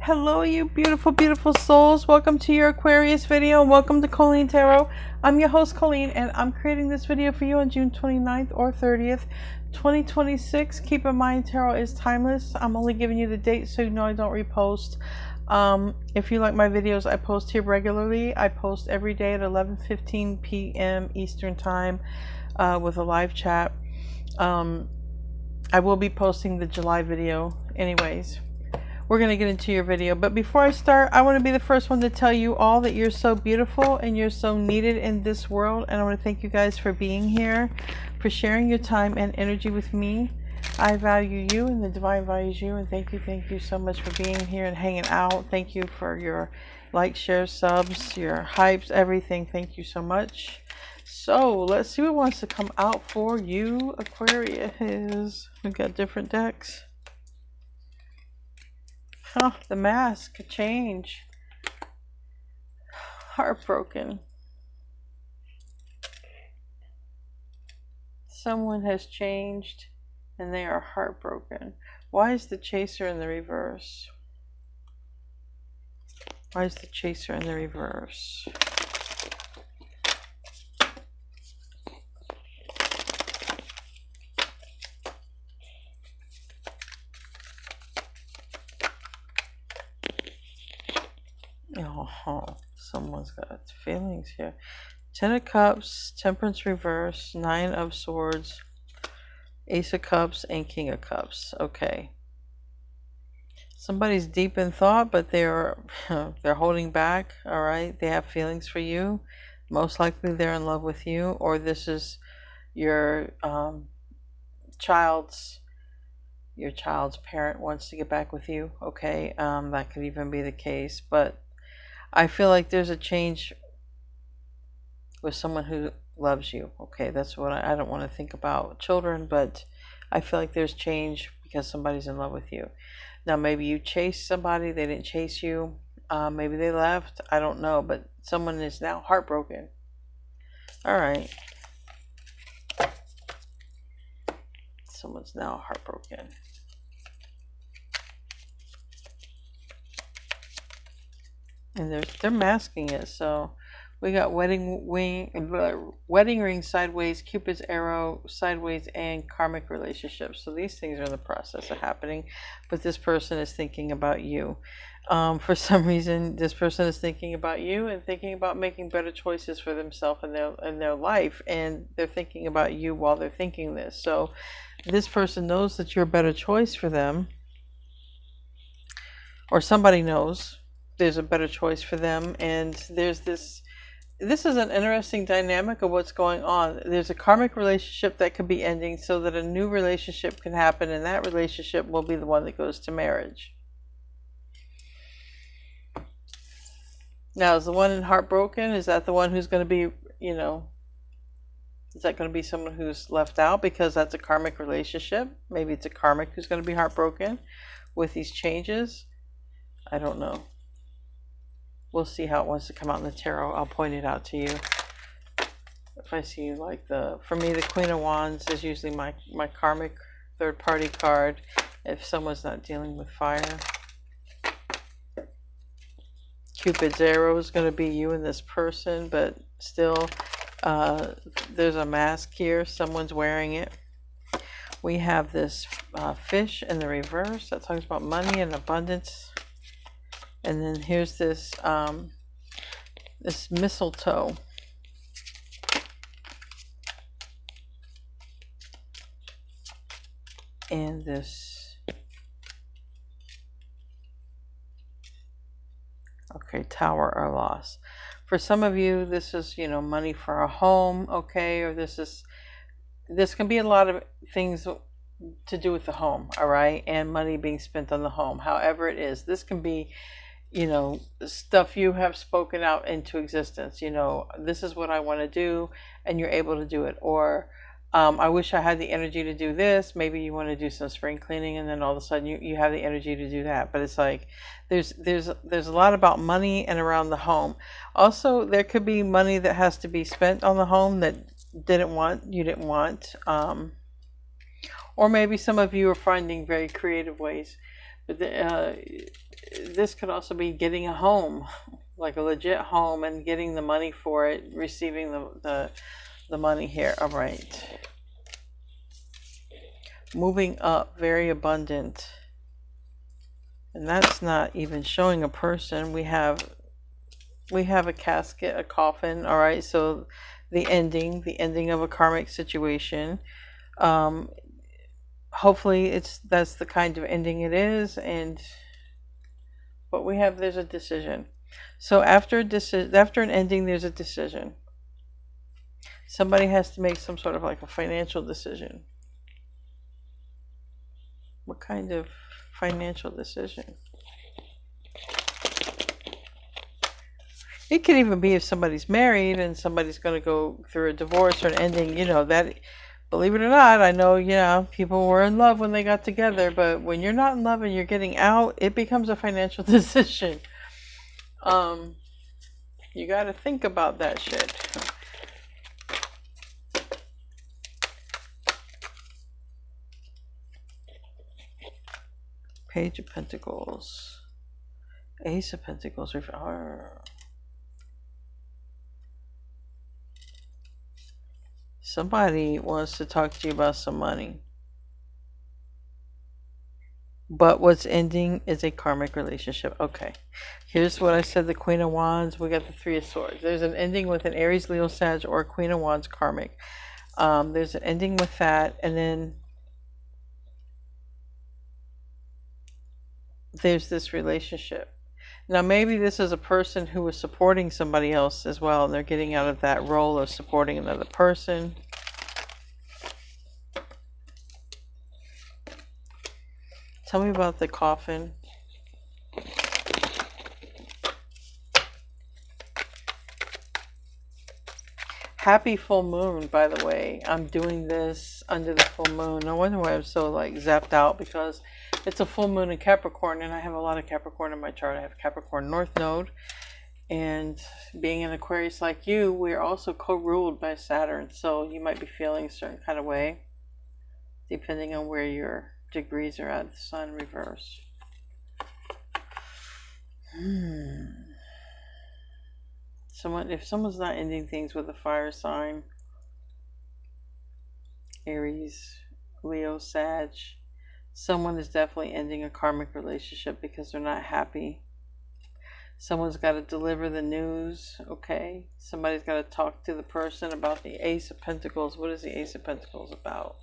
Hello, you beautiful, beautiful souls. Welcome to your Aquarius video. Welcome to Colleen Tarot. I'm your host, Colleen, and I'm creating this video for you on June 29th or 30th, 2026. Keep in mind, tarot is timeless. I'm only giving you the date so you know I don't repost. If you like my videos, I post here regularly. I post every day at 11:15 p.m. Eastern Time with a live chat. I will be posting the July video anyways. We're going to get into your video, but before I start, I want to be the first one to tell you all that you're so beautiful and you're so needed in this world, and I want to thank you guys for being here, for sharing your time and energy with me. I value you and the divine values you, and thank you so much for being here and hanging out. Thank you for your likes, shares, subs, your hypes, everything. Thank you so much. So let's see what wants to come out for you, Aquarius. We've got different decks. Oh, the mask, a change. Heartbroken. Someone has changed and they are heartbroken. Why is the chaser in the reverse? Why is the chaser in the reverse? Oh, someone's got feelings here. 10 of Cups, Temperance reverse, 9 of Swords, Ace of Cups, and King of Cups. Okay. Somebody's deep in thought, but they're holding back. All right. They have feelings for you. Most likely they're in love with you, or this is your child's parent wants to get back with you. Okay. That could even be the case, but I feel like there's a change with someone who loves you. Okay, that's what I don't want to think about children, but I feel like there's change because somebody's in love with you. Now, maybe you chased somebody, they didn't chase you. Maybe they left. I don't know, but someone is now heartbroken. All right. Someone's now heartbroken. And they're masking it. So we got wedding ring sideways, Cupid's arrow sideways, and karmic relationships. So these things are in the process of happening, but this person is thinking about you. For some reason, this person is thinking about you and thinking about making better choices for themselves and their life, and they're thinking about you while they're thinking this. So this person knows that you're a better choice for them, or somebody knows there's a better choice for them, and there's this is an interesting dynamic of what's going on. There's a karmic relationship that could be ending so that a new relationship can happen, and that relationship will be the one that goes to marriage. Now, is the one in heartbroken, is that the one who's going to be, is that going to be someone who's left out because that's a karmic relationship? Maybe it's a karmic who's going to be heartbroken with these changes. I don't know. We'll see how it wants to come out in the tarot. I'll point it out to you. If I see like for me, the Queen of Wands is usually my karmic third party card if someone's not dealing with fire. Cupid's arrow is going to be you and this person, but still there's a mask here. Someone's wearing it. We have this fish in the reverse that talks about money and abundance. And then here's this this mistletoe. And this, okay, tower or loss. For some of you, this is, money for a home, okay, or this can be a lot of things to do with the home, all right, and money being spent on the home. However it is, this can be, stuff you have spoken out into existence. This is what I want to do, and you're able to do it. Or I wish I had the energy to do this. Maybe you want to do some spring cleaning, and then all of a sudden you have the energy to do that. But it's like there's a lot about money and around the home. Also, there could be money that has to be spent on the home that you didn't want. Or maybe some of you are finding very creative ways. But this could also be getting a home, like a legit home, and getting the money for it, receiving the money here. All right. Moving up, very abundant. And that's not even showing a person. We have a casket, a coffin. All right, so the ending of a karmic situation. Hopefully that's the kind of ending it is. And what we have, there's a decision. So after an ending, there's a decision. Somebody has to make some sort of like a financial decision. What kind of financial decision? It can even be if somebody's married and somebody's going to go through a divorce or an ending, you know, that, believe it or not, I know, yeah, people were in love when they got together, but when you're not in love and you're getting out, it becomes a financial decision. You got to think about that shit. Page of Pentacles. Ace of Pentacles. Somebody wants to talk to you about some money. But what's ending is a karmic relationship. Okay. Here's what I said, the Queen of Wands. We got the Three of Swords. There's an ending with an Aries, Leo, Sag, or Queen of Wands karmic. There's an ending with that. And then there's this relationship. Now, maybe this is a person who was supporting somebody else as well, and they're getting out of that role of supporting another person. Tell me about the coffin. Happy full moon, by the way. I'm doing this under the full moon. No wonder why I'm so like zapped out, because it's a full moon in Capricorn, and I have a lot of Capricorn in my chart. I have Capricorn North Node, and being an Aquarius like you, we're also co-ruled by Saturn, so you might be feeling a certain kind of way depending on where your degrees are at. The Sun reverse. If someone's not ending things with a fire sign, Aries, Leo, Sag, someone is definitely ending a karmic relationship because they're not happy. Someone's got to deliver the news, okay? Somebody's got to talk to the person about the Ace of Pentacles. What is the Ace of Pentacles about?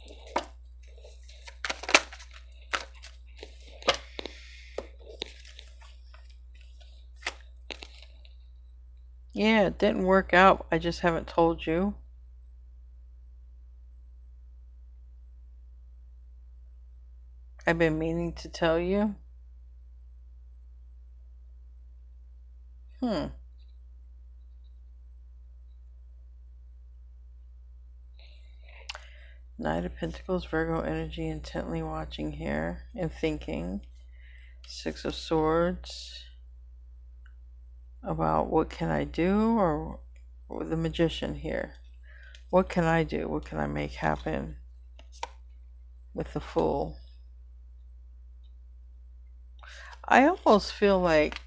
Yeah, it didn't work out. I just haven't told you. I've been meaning to tell you. Knight of Pentacles, Virgo energy, intently watching here and thinking. Six of Swords. About what can I do, or the Magician here. What can I do? What can I make happen with the Fool? I almost feel like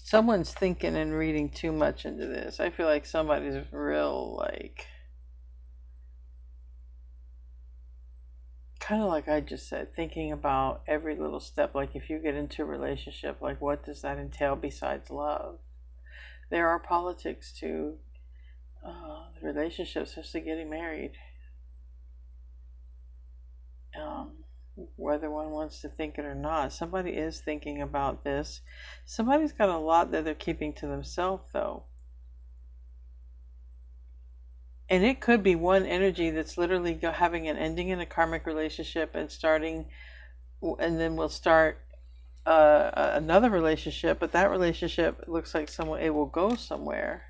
someone's thinking and reading too much into this. I feel like somebody's real, like, kind of like I just said, thinking about every little step. Like if you get into a relationship, like what does that entail besides love? There are politics to relationships, especially getting married. Whether one wants to think it or not, somebody is thinking about this. Somebody's got a lot that they're keeping to themselves, though. And it could be one energy that's literally having an ending in a karmic relationship and starting, and then we'll start another relationship, but that relationship looks like it will go somewhere.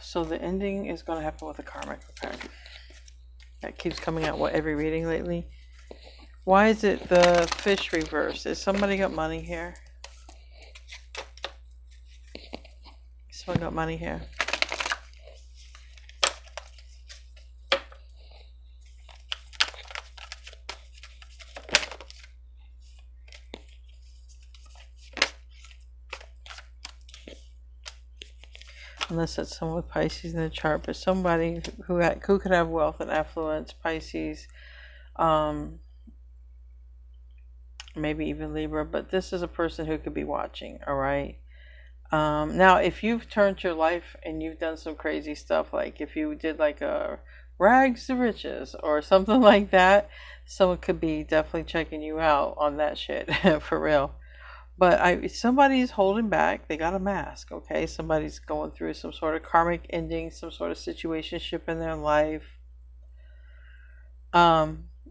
So the ending is going to happen with a karmic. Okay. That keeps coming out every reading lately. Why is it the Fish reverse? Is somebody got money here? Someone got money here. unless it's someone with Pisces in the chart, but somebody who could have wealth and affluence, Pisces, maybe even Libra, but this is a person who could be watching, all right? Now, if you've turned your life and you've done some crazy stuff, like if you did like a rags to riches or something like that, someone could be definitely checking you out on that shit, for real. But somebody's holding back. They got a mask, okay? Somebody's going through some sort of karmic ending, some sort of situationship in their life.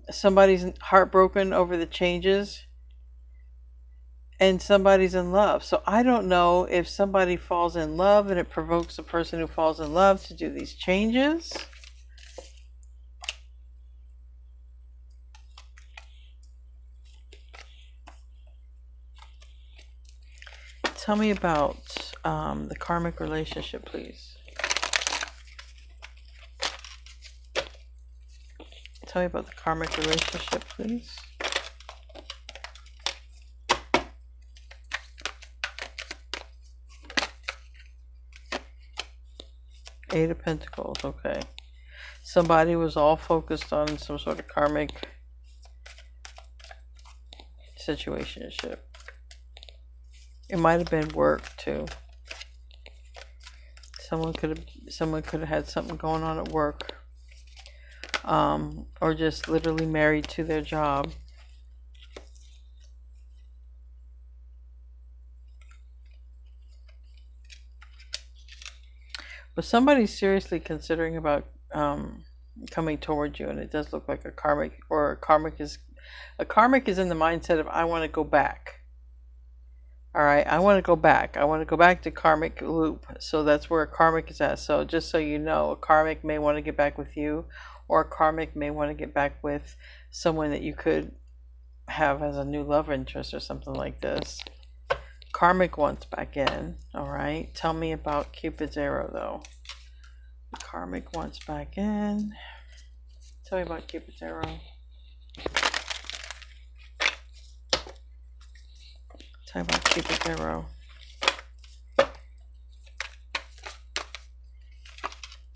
Somebody's heartbroken over the changes, and somebody's in love. So I don't know if somebody falls in love and it provokes the person who falls in love to do these changes. Tell me about the karmic relationship, please. Tell me about the karmic relationship, please. Eight of Pentacles, okay. Somebody was all focused on some sort of karmic situationship. It might have been work too. Someone could have had something going on at work, or just literally married to their job. But somebody's seriously considering about coming towards you, and it does look like a karmic, or a karmic is in the mindset of, I want to go back. All right, I want to go back. I want to go back to karmic loop. So that's where a karmic is at. So just so you know, a karmic may want to get back with you, or a karmic may want to get back with someone that you could have as a new love interest or something like this. Karmic wants back in. All right, tell me about Cupid's arrow though. Karmic wants back in. Tell me about Cupid's arrow. Tell me about Cupid's arrow.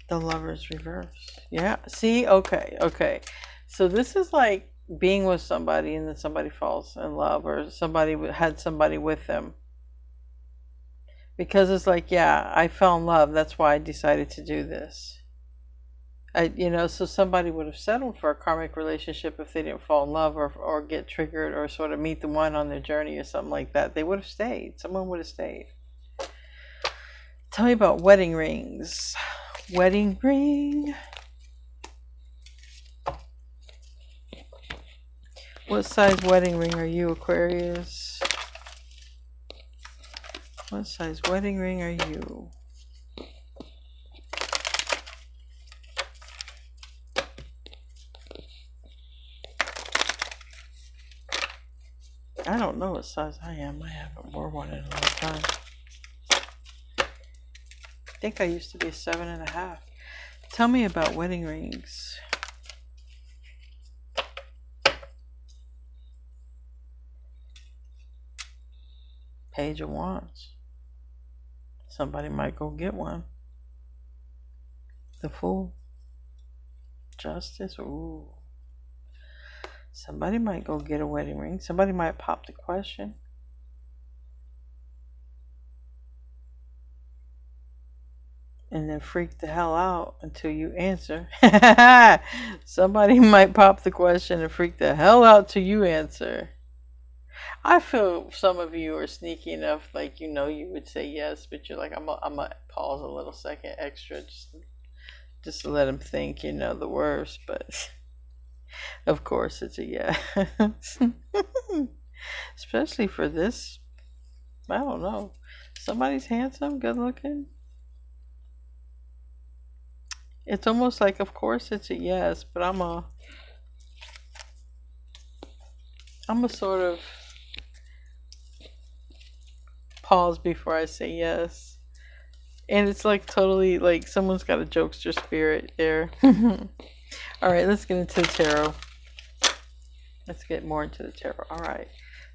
The Lover's reverse. Yeah, see, okay. So this is like being with somebody and then somebody falls in love, or somebody had somebody with them. Because it's like, yeah, I fell in love. That's why I decided to do this. So somebody would have settled for a karmic relationship if they didn't fall in love, or get triggered, or sort of meet the one on their journey or something like that. They would have stayed. Someone would have stayed. Tell me about wedding rings. Wedding ring. What size wedding ring are you, Aquarius? What size wedding ring are you? I don't know what size I am. I haven't worn one in a long time. I think I used to be a 7.5. Tell me about wedding rings. Page of Wands. Somebody might go get one. The Fool. Justice. Ooh. Somebody might go get a wedding ring. Somebody might pop the question. And then freak the hell out until you answer. Somebody might pop the question and freak the hell out till you answer. I feel some of you are sneaky enough, like, you would say yes, but you're like, I'm gonna pause a little second extra just to let him think, the worst, but of course it's a yes. Especially for this, I don't know, somebody's handsome, good looking. It's almost like, of course it's a yes, but I'm a sort of pause before I say yes. And it's like totally like someone's got a jokester spirit there. Alright, let's get into the tarot. Let's get more into the tarot. Alright.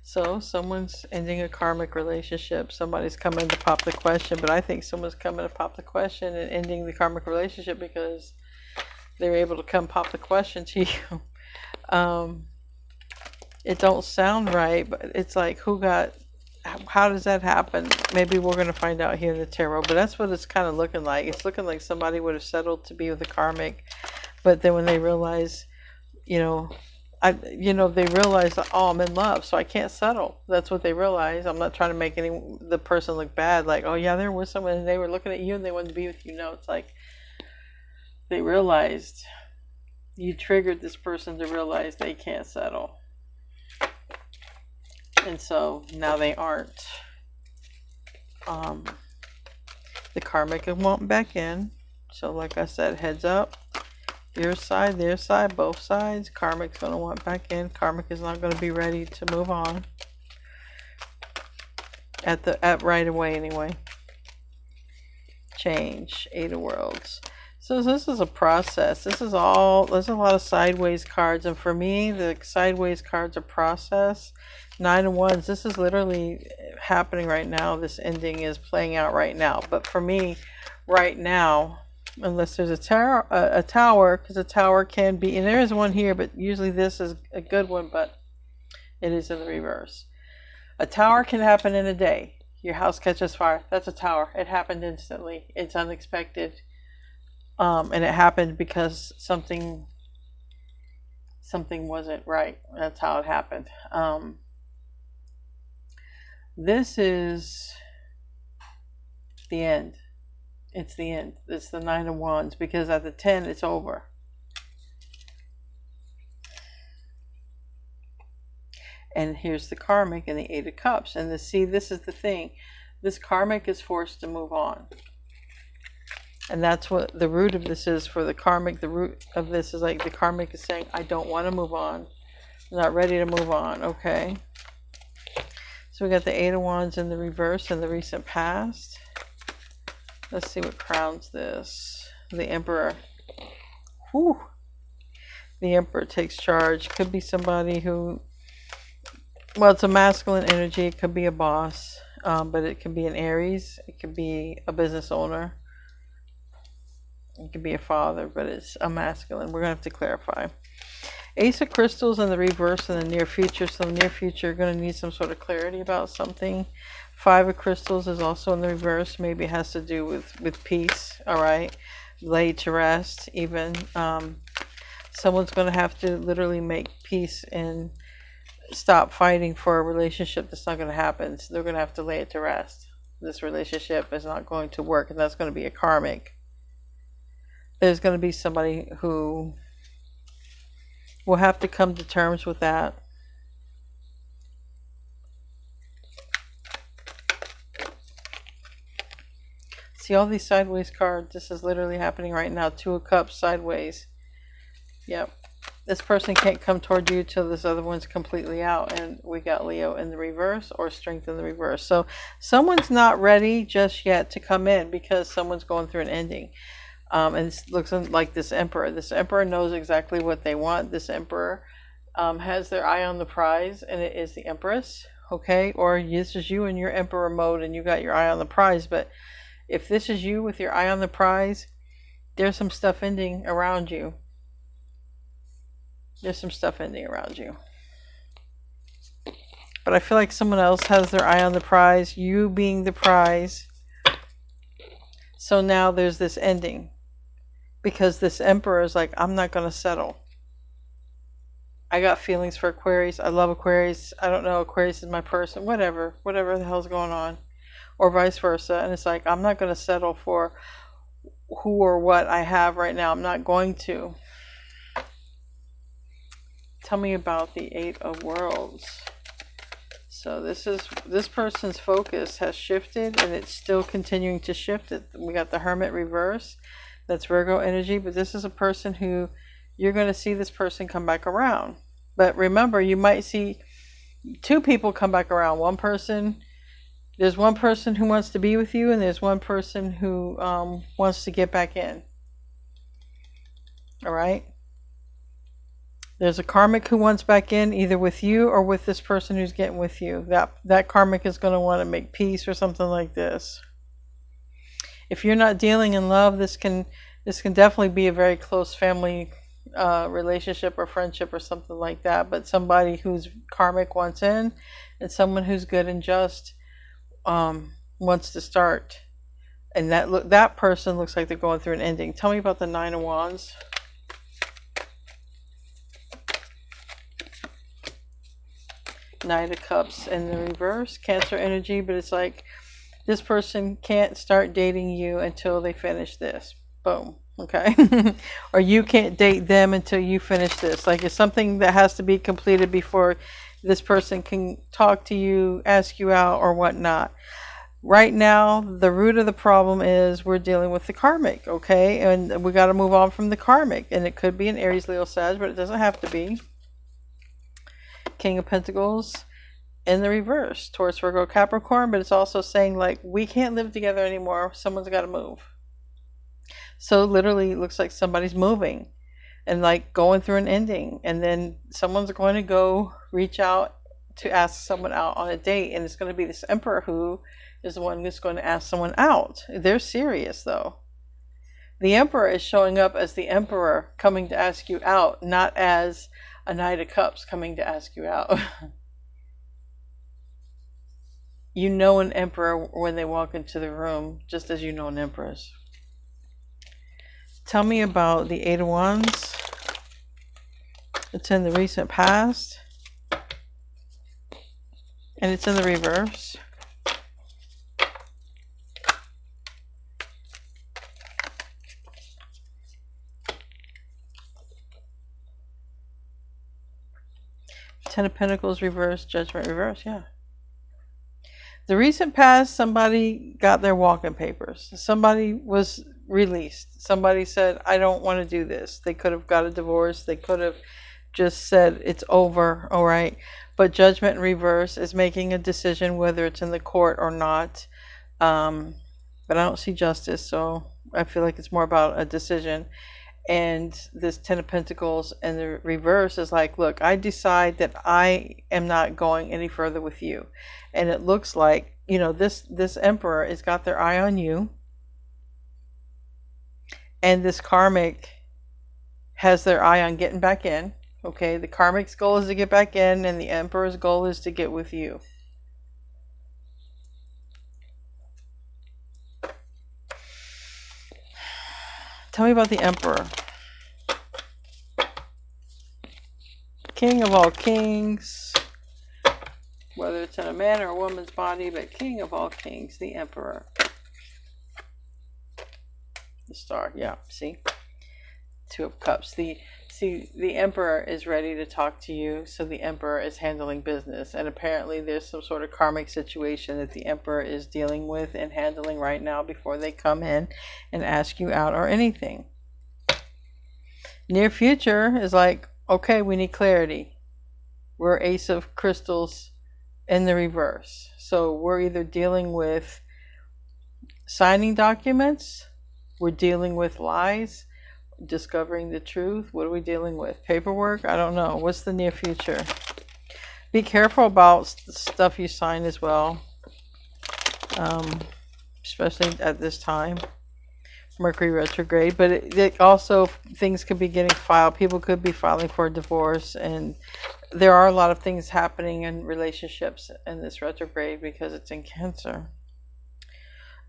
So someone's ending a karmic relationship. Somebody's coming to pop the question, but I think someone's coming to pop the question and ending the karmic relationship because they're able to come pop the question to you. It don't sound right, but it's like, how does that happen? Maybe we're going to find out here in the tarot, but that's what it's kind of looking like. It's looking like somebody would have settled to be with a karmic, but then when they realize, they realize that, oh, I'm in love, so I can't settle. That's what they realize. I'm not trying to make the person look bad, like, oh yeah, there was someone and they were looking at you and they wanted to be with you. No, it's like they realized you triggered this person to realize they can't settle. And so now they aren't. The karmic won't back in. So like I said, heads up. Your side, their side, both sides. Karmic's going to want back in. Karmic is not going to be ready to move on. At right away anyway. Change. 8 of Worlds. So this is a process. There's a lot of sideways cards. And for me, the sideways cards are process. 9 of Wands. This is literally happening right now. This ending is playing out right now. But for me, right now, unless there's a tower, because a tower can be, and there is one here, but usually this is a good one, but it is in the reverse. A tower can happen in a day. Your house catches fire. That's a tower. It happened instantly. It's unexpected. And it happened because something wasn't right. That's how it happened. This is the end. It's the end. It's the 9 of Wands, because at the 10 it's over. And here's the karmic and the 8 of Cups. And this is the thing. This karmic is forced to move on. And that's what the root of this is for the karmic. The root of this is like the karmic is saying, I don't want to move on. I'm not ready to move on. Okay. So we got the 8 of Wands in the reverse in the recent past. Let's see what crowns this. The Emperor. Whew. The Emperor takes charge. Could be somebody who, well, it's a masculine energy. It could be a boss, but it could be an Aries. It could be a business owner. It could be a father, but it's a masculine. We're going to have to clarify. Ace of Crystals in the reverse in the near future. So in the near future, you're going to need some sort of clarity about something. 5 of Crystals is also in the reverse. Maybe it has to do with peace. All right. Laid to rest even. Someone's going to have to literally make peace and stop fighting for a relationship that's not going to happen. So they're going to have to lay it to rest. This relationship is not going to work, and that's going to be a karmic. There's going to be somebody who will have to come to terms with that. See all these sideways cards? This is literally happening right now. 2 of Cups sideways. Yep. This person can't come toward you till this other one's completely out. And we got Leo in the reverse or Strength in the reverse. So someone's not ready just yet to come in because someone's going through an ending. And it looks like this Emperor. This Emperor knows exactly what they want. This Emperor has their eye on the prize, and it is the Empress. Okay? Or this is you in your Emperor mode and you got your eye on the prize. But if this is you with your eye on the prize, there's some stuff ending around you. There's some stuff ending around you. But I feel like someone else has their eye on the prize, you being the prize. So now there's this ending. Because this Emperor is like, I'm not going to settle. I got feelings for Aquarius. I love Aquarius. I don't know, Aquarius is my person. Whatever the hell's going on. Or vice versa. And it's like, I'm not going to settle for who or what I have right now. I'm not going to. Tell me about the 8 of Worlds. So this person's focus has shifted, and it's still continuing to shift. We got the Hermit reverse. That's Virgo energy. But this is a person who you're going to see this person come back around. But remember, you might see 2 people come back around. There's one person who wants to be with you, and there's one person who wants to get back in. All right? There's a karmic who wants back in, either with you or with this person who's getting with you. That karmic is going to want to make peace or something like this. If you're not dealing in love, this can definitely be a very close family relationship or friendship or something like that. But somebody who's karmic wants in, and someone who's good and just wants to start. And that person looks like they're going through an ending. Tell me about the Nine of Wands. Knight of Cups in the reverse, Cancer energy, but it's like this person can't start dating you until they finish this. Boom. Okay. Or you can't date them until you finish this. Like it's something that has to be completed before this person can talk to you, ask you out, or whatnot. Right now, the root of the problem is we're dealing with the karmic, okay? And we got to move on from the karmic. And it could be an Aries, Leo, Sag, but it doesn't have to be. King of Pentacles in the reverse, Taurus, Virgo, Capricorn, but it's also saying like we can't live together anymore. Someone's got to move. So literally it looks like somebody's moving and like going through an ending, and then someone's going to go reach out to ask someone out on a date, and it's going to be this Emperor who is the one who's going to ask someone out. They're serious though. The Emperor is showing up as the Emperor coming to ask you out, not as a Knight of Cups coming to ask you out. You know an Emperor when they walk into the room, just as you know an Empress. Tell me about the Eight of Wands. It's in the recent past. And it's in the reverse. Ten of Pentacles reverse, Judgment reverse, yeah. The recent past, somebody got their walking papers. Somebody was released. Somebody said, I don't want to do this. They could have got a divorce. They could have just said, it's over, all right? But Judgment in reverse is making a decision whether it's in the court or not. But I don't see justice, so I feel like it's more about a decision. And this Ten of Pentacles in the reverse is like, look, I decide that I am not going any further with you. And it looks like, you know, this Emperor has got their eye on you. And this karmic has their eye on getting back in. Okay, the karmic's goal is to get back in, and the Emperor's goal is to get with you. Tell me about the Emperor. King of all kings. Whether it's in a man or a woman's body, but King of all kings, the Emperor. The star, yeah, see? Two of Cups. The Emperor is ready to talk to you, so the Emperor is handling business. And apparently there's some sort of karmic situation that the Emperor is dealing with and handling right now before they come in and ask you out or anything. Near future is like, okay, we need clarity. We're Ace of Crystals in the reverse. So we're either dealing with signing documents, we're dealing with lies, discovering the truth. What are we dealing with? Paperwork? I don't know. What's the near future? Be careful about stuff you sign as well, especially at this time. Mercury retrograde, but it also, things could be getting filed. People could be filing for a divorce, and there are a lot of things happening in relationships in this retrograde because it's in Cancer.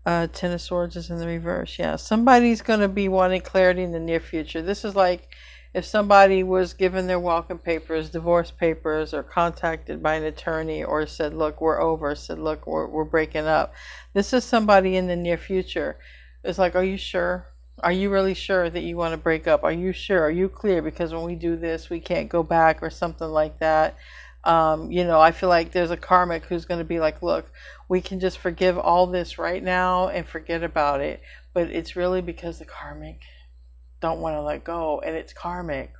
Ten of Swords is in the reverse. Yeah, somebody's going to be wanting clarity in the near future. This is like if somebody was given their walking papers, divorce papers, or contacted by an attorney, or said, look, we're over, said, look, we're breaking up. This is somebody in the near future. It's like, are you sure? Are you really sure that you want to break up? Are you sure? Are you clear? Because when we do this, we can't go back, or something like that. You know, I feel like there's a karmic who's going to be like, look, we can just forgive all this right now and forget about it. But it's really because the karmic don't want to let go, and it's karmic.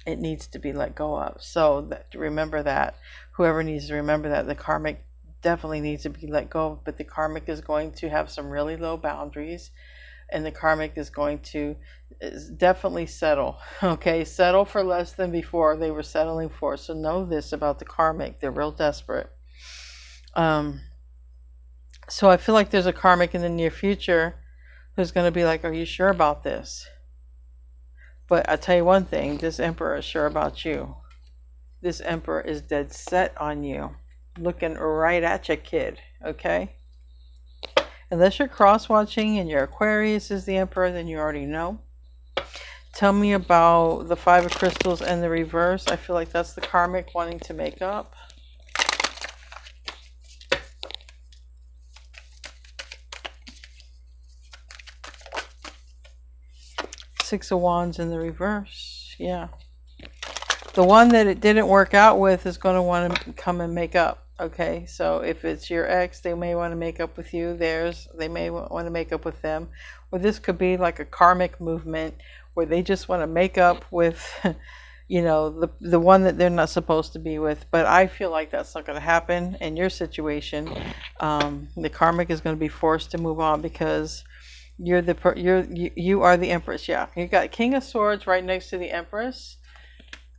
It needs to be let go of. So remember that. Whoever needs to remember that, the karmic definitely needs to be let go of, but the karmic is going to have some really low boundaries. and the karmic is going to definitely settle. Okay, settle for less than before they were settling for. So know this about the karmic, they're real desperate. So I feel like there's a karmic in the near future who's going to be like, are you sure about this? But I'll tell you one thing, this emperor is sure about you. This emperor is dead set on you, looking right at you, kid. Okay, unless you're cross watching and your Aquarius is the emperor, then you already know. Tell me about the Five of Crystals and the reverse. I feel like that's the karmic wanting to make up. Six of Wands in the reverse. Yeah. The one that it didn't work out with is going to want to come and make up. Okay, so if it's your ex, they may want to make up with you. They may want to make up with them. Or this could be like a karmic movement where they just want to make up with, you know, the one that they're not supposed to be with. But I feel like that's not going to happen in your situation. The karmic is going to be forced to move on because you are the Empress. Yeah, you got King of Swords right next to the Empress.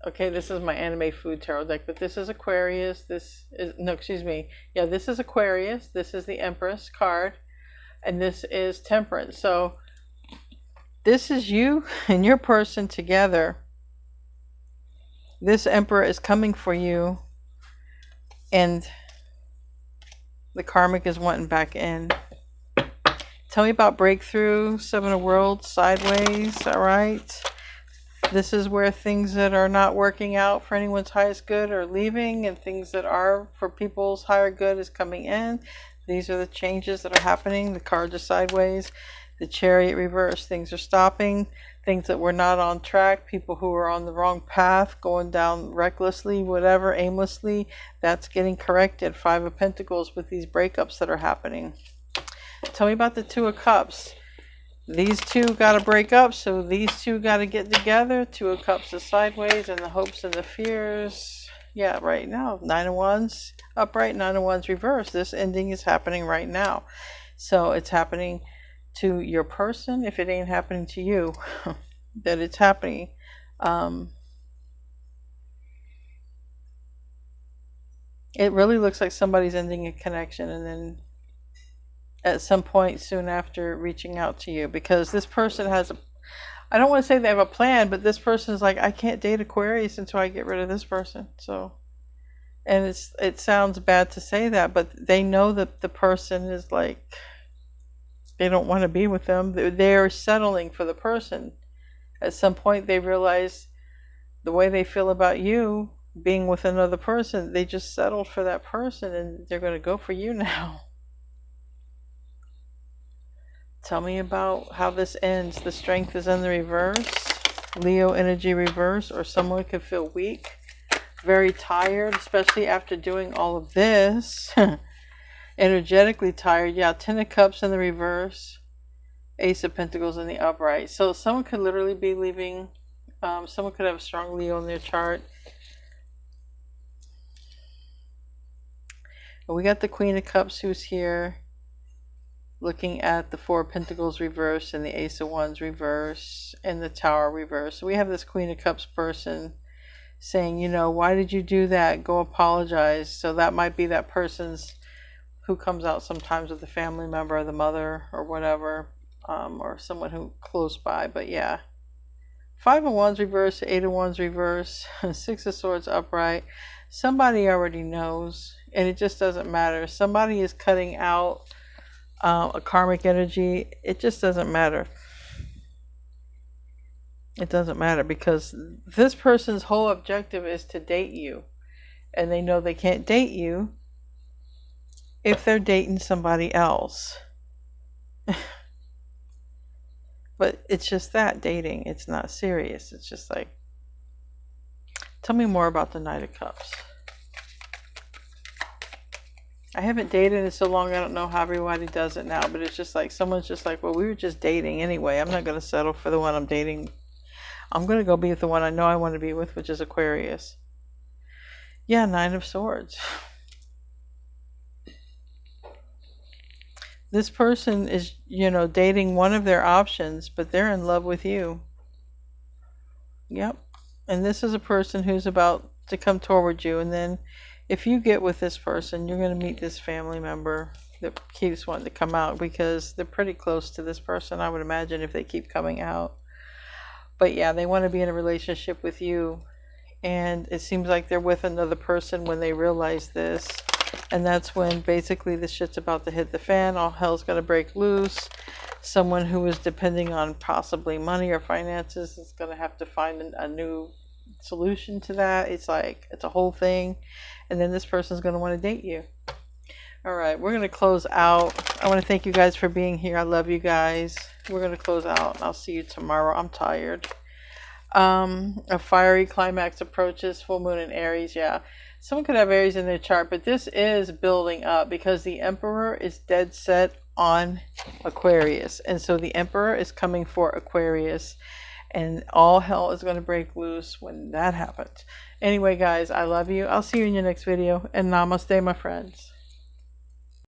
Okay, this is my anime food tarot deck, but this is Aquarius. This is, no, excuse me. Yeah, this is Aquarius. This is the Empress card. And this is Temperance. So this is you and your person together. This Emperor is coming for you. And the karmic is wanting back in. Tell me about breakthrough. Seven of Worlds, sideways. All right. This is where things that are not working out for anyone's highest good are leaving, and things that are for people's higher good is coming in. These are the changes that are happening. The cards are sideways. The Chariot reverse. Things are stopping. Things that were not on track. People who are on the wrong path, going down recklessly, whatever, aimlessly. That's getting corrected. Five of Pentacles with these breakups that are happening. Tell me about the Two of Cups. These two got to break up, so these two got to get together. Two of Cups is sideways, and the hopes and the fears. Yeah, right now. Nine of Wands upright, Nine of Wands reverse. This ending is happening right now. So it's happening to your person. If it ain't happening to you, that it's happening. It really looks like somebody's ending a connection and then at some point soon after reaching out to you, because this person has I don't want to say they have a plan, but this person is like, I can't date Aquarius until I get rid of this person. So, and it sounds bad to say that, but they know that the person is like, they don't want to be with them. They're settling for the person. At some point they realize the way they feel about you being with another person, they just settled for that person and they're going to go for you now. Tell me about how this ends. The Strength is in the reverse. Leo energy reverse, or someone could feel weak, very tired, especially after doing all of this. Energetically tired. Yeah, Ten of Cups in the reverse. Ace of Pentacles in the upright. So someone could literally be leaving. Someone could have a strong Leo in their chart. And we got the Queen of Cups who's here, looking at the Four of Pentacles reverse and the Ace of Wands reverse and the Tower reverse. So we have this Queen of Cups person saying, you know, why did you do that? Go apologize. So that might be that person's who comes out sometimes with a family member or the mother or whatever, or someone who close by. But yeah, Five of Wands reverse, Eight of Wands reverse, Six of Swords upright. Somebody already knows, and it just doesn't matter. Somebody is cutting out a karmic energy. It just doesn't matter. It doesn't matter, because this person's whole objective is to date you, and they know they can't date you if they're dating somebody else. But it's just that, dating, it's not serious. It's just like, tell me more about the Knight of Cups. I haven't dated in so long, I don't know how everybody does it now, but it's just like, someone's just like, well, we were just dating anyway. I'm not going to settle for the one I'm dating. I'm going to go be with the one I know I want to be with, which is Aquarius. Yeah, Nine of Swords. This person is, you know, dating one of their options, but they're in love with you. Yep. And this is a person who's about to come toward you. And then if you get with this person, you're going to meet this family member that keeps wanting to come out, because they're pretty close to this person, I would imagine, if they keep coming out. But yeah, they want to be in a relationship with you. And it seems like they're with another person when they realize this. And that's when basically the shit's about to hit the fan. All hell's going to break loose. Someone who is depending on possibly money or finances is going to have to find a new solution to that. It's like, it's a whole thing. And then this person's going to want to date you. All right, we're going to close out. I want to thank you guys for being here. I love you guys. We're going to close out, and I'll see you tomorrow. I'm tired. A fiery climax approaches, full moon in Aries. Yeah, someone could have Aries in their chart, but this is building up because the Emperor is dead set on Aquarius, and so the Emperor is coming for Aquarius, and all hell is going to break loose when that happens. Anyway, guys, I love you. I'll see you in your next video, and namaste, my friends.